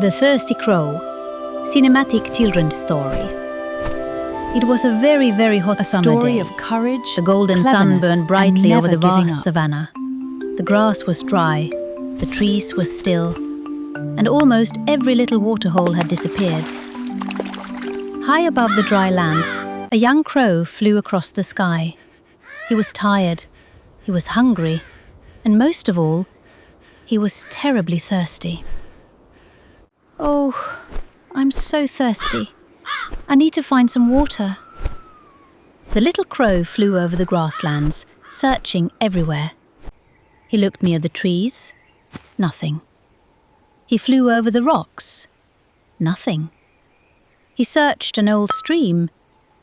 The Thirsty Crow, cinematic children's story. It was a very, very hot summer story day. Of courage, the golden sun burned brightly over the vast up. savanna. The grass was dry, the trees were still, and almost every little waterhole had disappeared. High above the dry land, a young crow flew across the sky. He was tired, he was hungry, and most of all, he was terribly thirsty. Oh, I'm so thirsty. I need to find some water. The little crow flew over the grasslands, searching everywhere. He looked near the trees. Nothing. He flew over the rocks. Nothing. He searched an old stream,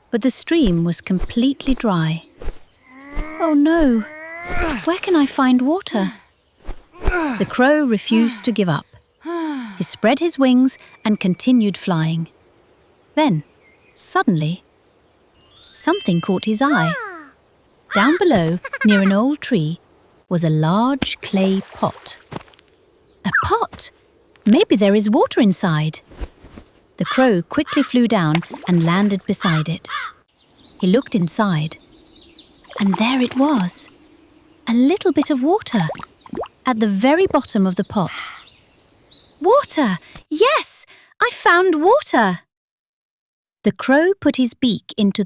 but the stream was completely dry. Oh no! Where can I find water? The crow refused to give up. He spread his wings and continued flying. Then, suddenly, something caught his eye. Down below, near an old tree, was a large clay pot. A pot? Maybe there is water inside. The crow quickly flew down and landed beside it. He looked inside, and there it was, a little bit of water at the very bottom of the pot. Water! Yes! I found water! The crow put his beak into